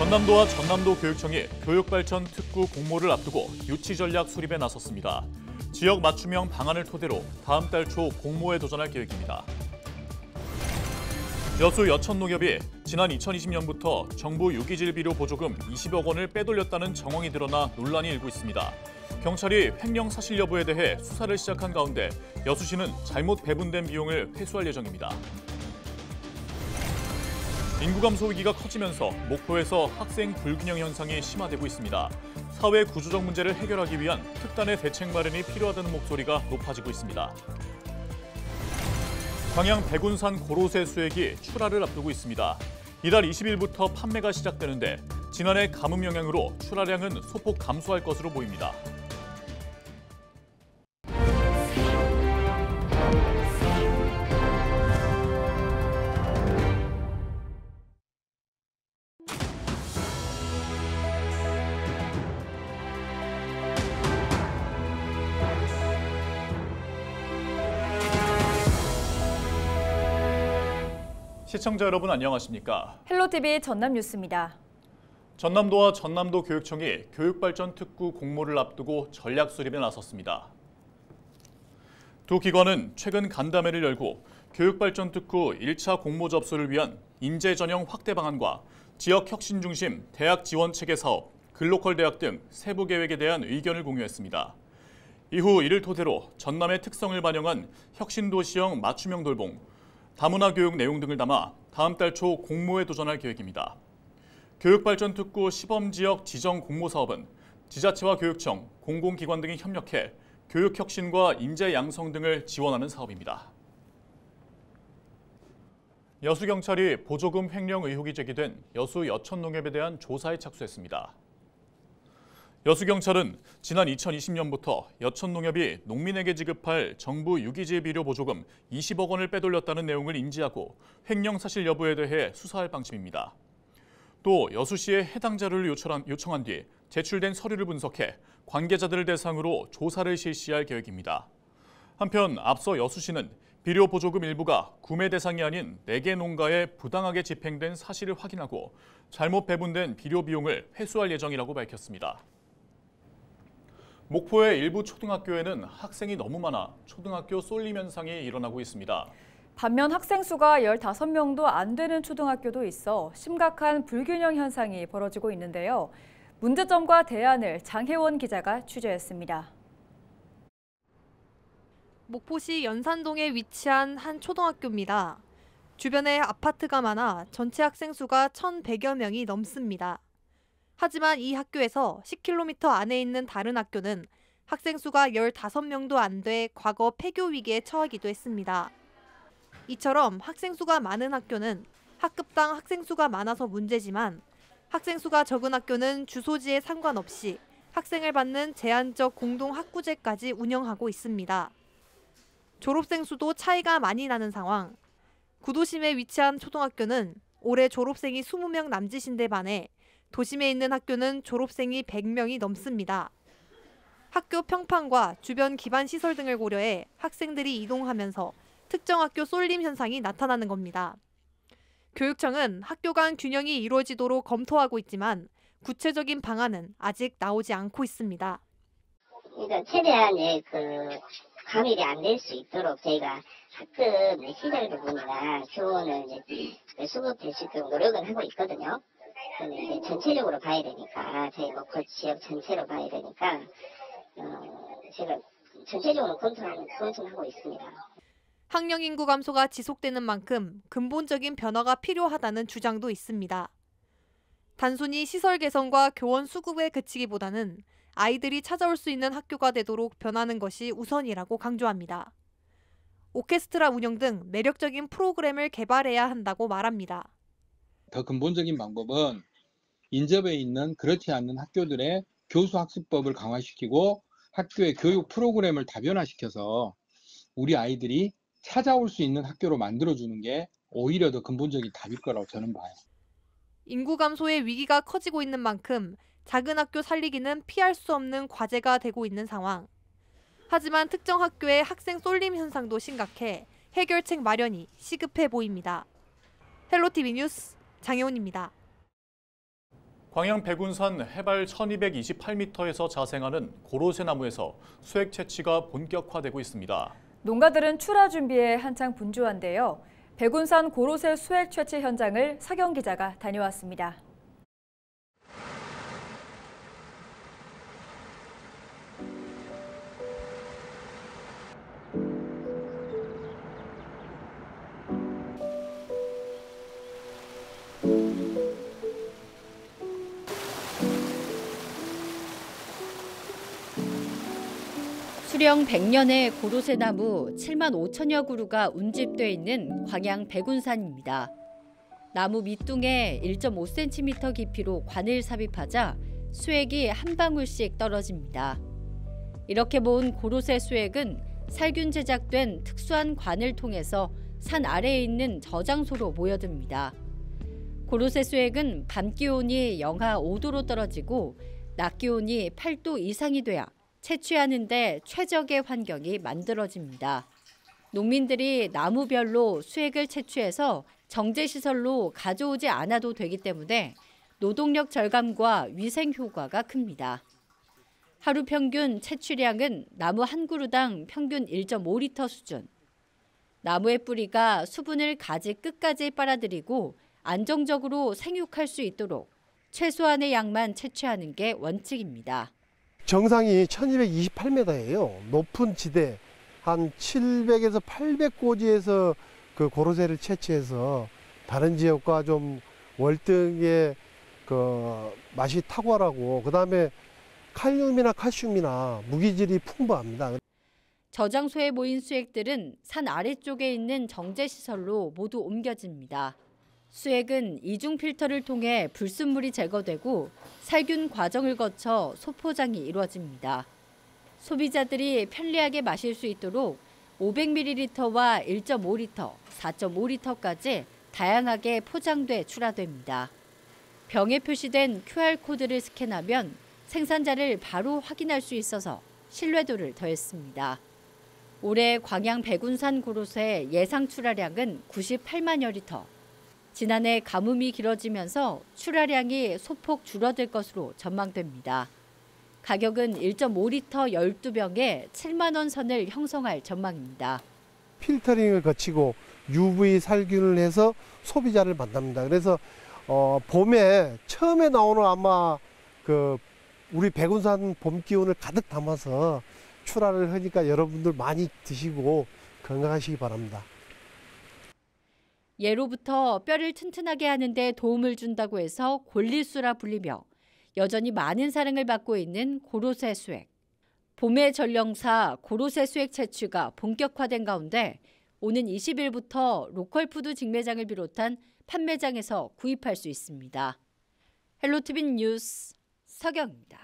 전남도와 전남도교육청이 교육발전 특구 공모를 앞두고 유치 전략 수립에 나섰습니다. 지역 맞춤형 방안을 토대로 다음 달 초 공모에 도전할 계획입니다. 여수 여천농협이 지난 2020년부터 정부 유기질 비료 보조금 20억 원을 빼돌렸다는 정황이 드러나 논란이 일고 있습니다. 경찰이 횡령 사실 여부에 대해 수사를 시작한 가운데 여수시는 잘못 배분된 비용을 회수할 예정입니다. 인구 감소 위기가 커지면서 목포에서 학생 불균형 현상이 심화되고 있습니다. 사회 구조적 문제를 해결하기 위한 특단의 대책 마련이 필요하다는 목소리가 높아지고 있습니다. 광양 백운산 고로쇠 수액이 출하를 앞두고 있습니다. 이달 20일부터 판매가 시작되는데 지난해 가뭄 영향으로 출하량은 소폭 감소할 것으로 보입니다. 시청자 여러분 안녕하십니까? 헬로TV 전남뉴스입니다. 전남도와 전남도교육청이 교육발전 특구 공모를 앞두고 전략 수립에 나섰습니다. 두 기관은 최근 간담회를 열고 교육발전 특구 1차 공모 접수를 위한 인재 전형 확대 방안과 지역 혁신 중심 대학 지원 체계 사업, 글로컬 대학 등 세부 계획에 대한 의견을 공유했습니다. 이후 이를 토대로 전남의 특성을 반영한 혁신도시형 맞춤형 돌봄, 다문화 교육 내용 등을 담아 다음 달 초 공모에 도전할 계획입니다. 교육발전 특구 시범지역 지정 공모 사업은 지자체와 교육청, 공공기관 등이 협력해 교육 혁신과 인재 양성 등을 지원하는 사업입니다. 여수경찰이 보조금 횡령 의혹이 제기된 여수 여천농협에 대한 조사에 착수했습니다. 여수경찰은 지난 2020년부터 여천농협이 농민에게 지급할 정부 유기질 비료 보조금 20억 원을 빼돌렸다는 내용을 인지하고 횡령 사실 여부에 대해 수사할 방침입니다. 또 여수시에 해당 자료를 요청한 뒤 제출된 서류를 분석해 관계자들을 대상으로 조사를 실시할 계획입니다. 한편 앞서 여수시는 비료 보조금 일부가 구매 대상이 아닌 4개 농가에 부당하게 집행된 사실을 확인하고 잘못 배분된 비료 비용을 회수할 예정이라고 밝혔습니다. 목포의 일부 초등학교에는 학생이 너무 많아 초등학교 쏠림 현상이 일어나고 있습니다. 반면 학생 수가 15명도 안 되는 초등학교도 있어 심각한 불균형 현상이 벌어지고 있는데요. 문제점과 대안을 장혜원 기자가 취재했습니다. 목포시 연산동에 위치한 한 초등학교입니다. 주변에 아파트가 많아 전체 학생 수가 1,100여 명이 넘습니다. 하지만 이 학교에서 10km 안에 있는 다른 학교는 학생 수가 15명도 안 돼 과거 폐교 위기에 처하기도 했습니다. 이처럼 학생 수가 많은 학교는 학급당 학생 수가 많아서 문제지만 학생 수가 적은 학교는 주소지에 상관없이 학생을 받는 제한적 공동학구제까지 운영하고 있습니다. 졸업생 수도 차이가 많이 나는 상황. 구도심에 위치한 초등학교는 올해 졸업생이 20명 남짓인데 반해 도심에 있는 학교는 졸업생이 100명이 넘습니다. 학교 평판과 주변 기반 시설 등을 고려해 학생들이 이동하면서 특정 학교 쏠림 현상이 나타나는 겁니다. 교육청은 학교 간 균형이 이루어지도록 검토하고 있지만 구체적인 방안은 아직 나오지 않고 있습니다. 그러니까 최대한 감입이 안 될 수 있도록 저희가 학급 시설 부분이나 교원을 수급될 수 있도록 노력은 하고 있거든요. 이제 전체적으로 봐야 되니까 저희 목포 지역 전체로 봐야 되니까 제가 전체적으로 검토하고 있습니다. 학령 인구 감소가 지속되는 만큼 근본적인 변화가 필요하다는 주장도 있습니다. 단순히 시설 개선과 교원 수급에 그치기보다는 아이들이 찾아올 수 있는 학교가 되도록 변하는 것이 우선이라고 강조합니다. 오케스트라 운영 등 매력적인 프로그램을 개발해야 한다고 말합니다. 더 근본적인 방법은 인접해 있는 그렇지 않는 학교들의 교수 학습법을 강화시키고 학교의 교육 프로그램을 다변화시켜서 우리 아이들이 찾아올 수 있는 학교로 만들어주는 게 오히려 더 근본적인 답일 거라고 저는 봐요. 인구 감소의 위기가 커지고 있는 만큼 작은 학교 살리기는 피할 수 없는 과제가 되고 있는 상황. 하지만 특정 학교의 학생 쏠림 현상도 심각해 해결책 마련이 시급해 보입니다. 헬로TV 뉴스 장혜원입니다. 광양 백운산 해발 1228m에서 자생하는 고로쇠나무에서 수액 채취가 본격화되고 있습니다. 농가들은 출하 준비에 한창 분주한데요. 백운산 고로쇠 수액 채취 현장을 서경 기자가 다녀왔습니다. 수령 100년의 고로쇠나무 7만 5천여 그루가 운집돼 있는 광양 백운산입니다. 나무 밑둥에 1.5cm 깊이로 관을 삽입하자 수액이 한 방울씩 떨어집니다. 이렇게 모은 고로쇠 수액은 살균 제작된 특수한 관을 통해서 산 아래에 있는 저장소로 모여듭니다. 고로쇠 수액은 밤 기온이 영하 5도로 떨어지고 낮 기온이 8도 이상이 돼야 채취하는 데 최적의 환경이 만들어집니다. 농민들이 나무별로 수액을 채취해서 정제시설로 가져오지 않아도 되기 때문에 노동력 절감과 위생 효과가 큽니다. 하루 평균 채취량은 나무 한 그루당 평균 1.5리터 수준. 나무의 뿌리가 수분을 가지 끝까지 빨아들이고 안정적으로 생육할 수 있도록 최소한의 양만 채취하는 게 원칙입니다. 정상이 1228m예요. 높은 지대 한 700에서 800고지에서 그 고로쇠를 채취해서 다른 지역과 좀 월등의 그 맛이 탁월하고 그다음에 칼륨이나 칼슘이나 무기질이 풍부합니다. 저장소에 모인 수액들은 산 아래쪽에 있는 정제시설로 모두 옮겨집니다. 수액은 이중 필터를 통해 불순물이 제거되고 살균 과정을 거쳐 소포장이 이루어집니다. 소비자들이 편리하게 마실 수 있도록 500ml와 1.5리터, 4.5리터까지 다양하게 포장돼 출하됩니다. 병에 표시된 QR코드를 스캔하면 생산자를 바로 확인할 수 있어서 신뢰도를 더했습니다. 올해 광양 백운산 고로쇠 예상 출하량은 98만여 리터. 지난해 가뭄이 길어지면서 출하량이 소폭 줄어들 것으로 전망됩니다. 가격은 1.5리터 12병에 7만 원 선을 형성할 전망입니다. 필터링을 거치고 UV 살균을 해서 소비자를 만납니다. 그래서 봄에 처음에 나오는 아마 그 우리 백운산 봄 기운을 가득 담아서 출하를 하니까 여러분들 많이 드시고 건강하시기 바랍니다. 예로부터 뼈를 튼튼하게 하는 데 도움을 준다고 해서 골리수라 불리며 여전히 많은 사랑을 받고 있는 고로쇠 수액. 봄의 전령사 고로쇠 수액 채취가 본격화된 가운데 오는 20일부터 로컬푸드 직매장을 비롯한 판매장에서 구입할 수 있습니다. 헬로티비 뉴스 서경입니다.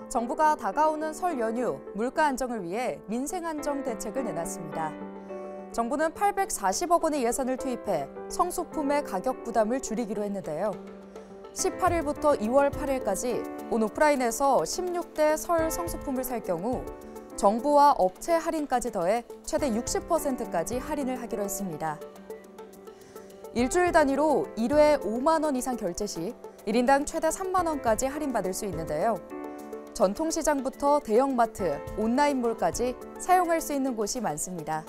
정부가 다가오는 설 연휴 물가 안정을 위해 민생 안정 대책을 내놨습니다. 정부는 840억 원의 예산을 투입해 성수품의 가격 부담을 줄이기로 했는데요. 18일부터 2월 8일까지 온 오프라인에서 16대 설 성수품을 살 경우 정부와 업체 할인까지 더해 최대 60%까지 할인을 하기로 했습니다. 일주일 단위로 1회 5만 원 이상 결제 시 1인당 최대 3만 원까지 할인받을 수 있는데요. 전통시장부터 대형마트, 온라인몰까지 사용할 수 있는 곳이 많습니다.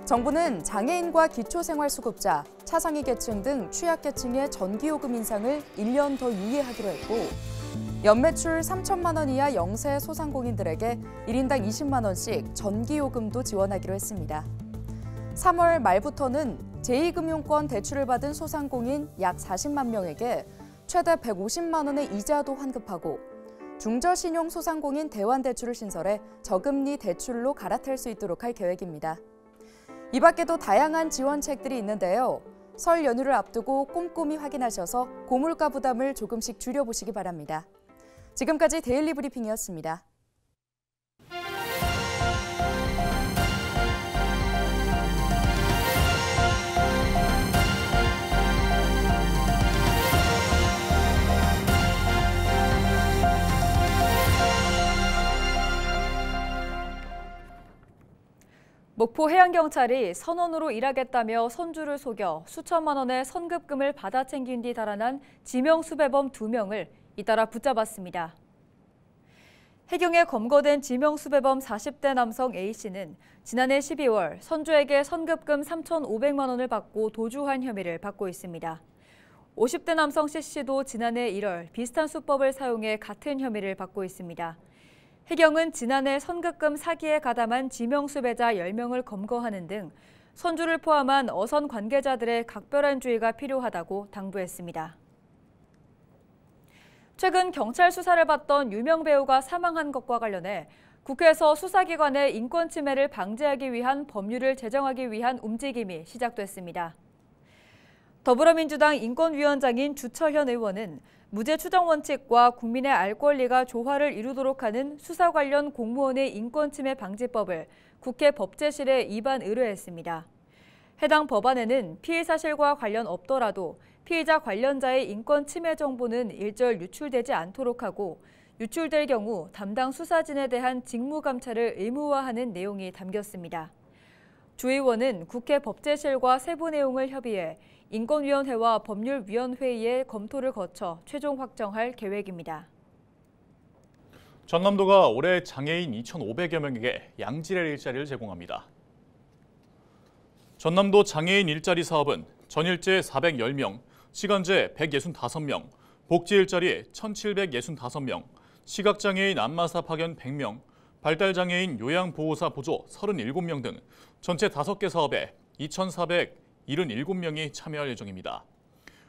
정부는 장애인과 기초생활수급자, 차상위 계층 등 취약계층의 전기요금 인상을 1년 더 유예하기로 했고 연매출 3천만 원 이하 영세 소상공인들에게 1인당 20만 원씩 전기요금도 지원하기로 했습니다. 3월 말부터는 제2금융권 대출을 받은 소상공인 약 40만 명에게 최대 150만 원의 이자도 환급하고 중저신용 소상공인 대환대출을 신설해 저금리 대출로 갈아탈 수 있도록 할 계획입니다. 이 밖에도 다양한 지원책들이 있는데요. 설 연휴를 앞두고 꼼꼼히 확인하셔서 고물가 부담을 조금씩 줄여보시기 바랍니다. 지금까지 데일리 브리핑이었습니다. 목포 해양경찰이 선원으로 일하겠다며 선주를 속여 수천만 원의 선급금을 받아 챙긴 뒤 달아난 지명수배범 2명을 잇따라 붙잡았습니다. 해경에 검거된 지명수배범 40대 남성 A씨는 지난해 12월 선주에게 선급금 3,500만 원을 받고 도주한 혐의를 받고 있습니다. 50대 남성 C씨도 지난해 1월 비슷한 수법을 사용해 같은 혐의를 받고 있습니다. 해경은 지난해 선급금 사기에 가담한 지명수배자 10명을 검거하는 등 선주를 포함한 어선 관계자들의 각별한 주의가 필요하다고 당부했습니다. 최근 경찰 수사를 받던 유명 배우가 사망한 것과 관련해 국회에서 수사기관의 인권 침해를 방지하기 위한 법률을 제정하기 위한 움직임이 시작됐습니다. 더불어민주당 인권위원장인 주철현 의원은 무죄 추정 원칙과 국민의 알 권리가 조화를 이루도록 하는 수사 관련 공무원의 인권 침해 방지법을 국회 법제실에 입안 의뢰했습니다. 해당 법안에는 피해 사실과 관련 없더라도 피의자 관련자의 인권 침해 정보는 일절 유출되지 않도록 하고 유출될 경우 담당 수사진에 대한 직무 감찰을 의무화하는 내용이 담겼습니다. 주 의원은 국회 법제실과 세부 내용을 협의해 인권위원회와 법률위원회의 검토를 거쳐 최종 확정할 계획입니다. 전남도가 올해 장애인 2,500여 명에게 양질의 일자리를 제공합니다. 전남도 장애인 일자리 사업은 전일제 410명, 시간제 165명, 복지 일자리 1,765명, 시각장애인 안마사 파견 100명, 발달장애인 요양보호사 보조 37명 등 전체 5개 사업에 2,477명이 참여할 예정입니다.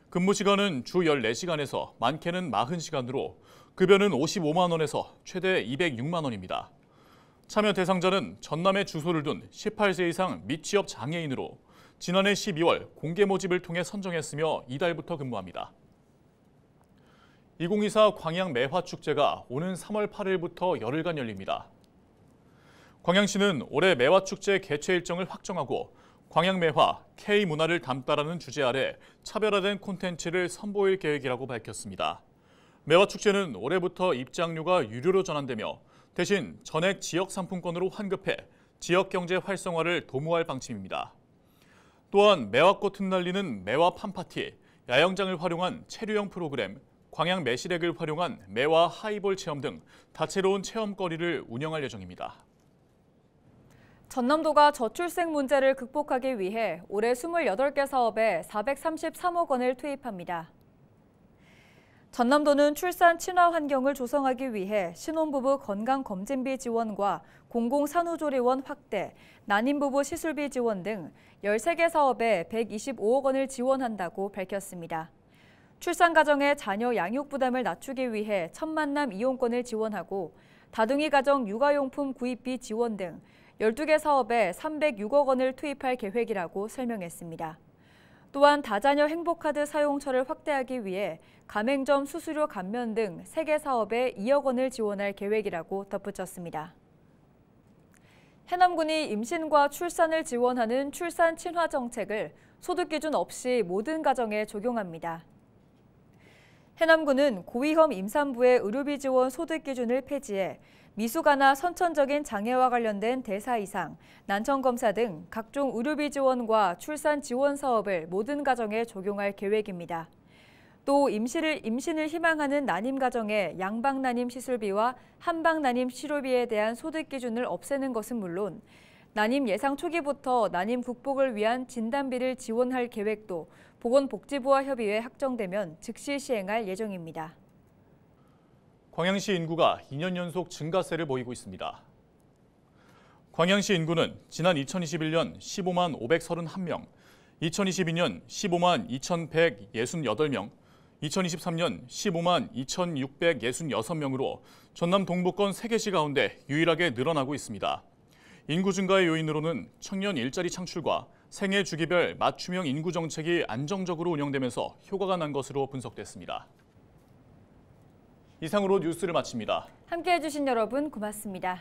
근무 시간은 주 14시간에서 많게는 40시간으로 급여는 55만 원에서 최대 206만 원입니다. 참여 대상자는 전남에 주소를 둔 18세 이상 미취업 장애인으로 지난해 12월 공개 모집을 통해 선정했으며 이달부터 근무합니다. 2024 광양 매화축제가 오는 3월 8일부터 열흘간 열립니다. 광양시는 올해 매화축제 개최 일정을 확정하고 광양매화, K문화를 담다라는 주제 아래 차별화된 콘텐츠를 선보일 계획이라고 밝혔습니다. 매화축제는 올해부터 입장료가 유료로 전환되며 대신 전액 지역 상품권으로 환급해 지역 경제 활성화를 도모할 방침입니다. 또한 매화꽃 흩날리는 매화 팜파티, 야영장을 활용한 체류형 프로그램, 광양 매실액을 활용한 매화 하이볼 체험 등 다채로운 체험거리를 운영할 예정입니다. 전남도가 저출생 문제를 극복하기 위해 올해 28개 사업에 433억 원을 투입합니다. 전남도는 출산 친화 환경을 조성하기 위해 신혼부부 건강검진비 지원과 공공산후조리원 확대, 난임부부 시술비 지원 등 13개 사업에 125억 원을 지원한다고 밝혔습니다. 출산 가정의 자녀 양육 부담을 낮추기 위해 첫 만남 이용권을 지원하고 다둥이 가정 육아용품 구입비 지원 등 12개 사업에 306억 원을 투입할 계획이라고 설명했습니다. 또한 다자녀 행복카드 사용처를 확대하기 위해 가맹점 수수료 감면 등 3개 사업에 2억 원을 지원할 계획이라고 덧붙였습니다. 해남군이 임신과 출산을 지원하는 출산 친화 정책을 소득 기준 없이 모든 가정에 적용합니다. 해남군은 고위험 임산부의 의료비 지원 소득 기준을 폐지해 미숙아나 선천적인 장애와 관련된 대사 이상, 난청검사 등 각종 의료비 지원과 출산 지원 사업을 모든 가정에 적용할 계획입니다. 또 임신을 희망하는 난임 가정의 양방난임 시술비와 한방난임 치료비에 대한 소득 기준을 없애는 것은 물론 난임 예상 초기부터 난임 극복을 위한 진단비를 지원할 계획도 보건복지부와 협의해 확정되면 즉시 시행할 예정입니다. 광양시 인구가 2년 연속 증가세를 보이고 있습니다. 광양시 인구는 지난 2021년 15만 531명, 2022년 15만 2168명, 2023년 15만 2666명으로 전남 동부권 3개시 가운데 유일하게 늘어나고 있습니다. 인구 증가의 요인으로는 청년 일자리 창출과 생애 주기별 맞춤형 인구 정책이 안정적으로 운영되면서 효과가 난 것으로 분석됐습니다. 이상으로 뉴스를 마칩니다. 함께해 주신 여러분 고맙습니다.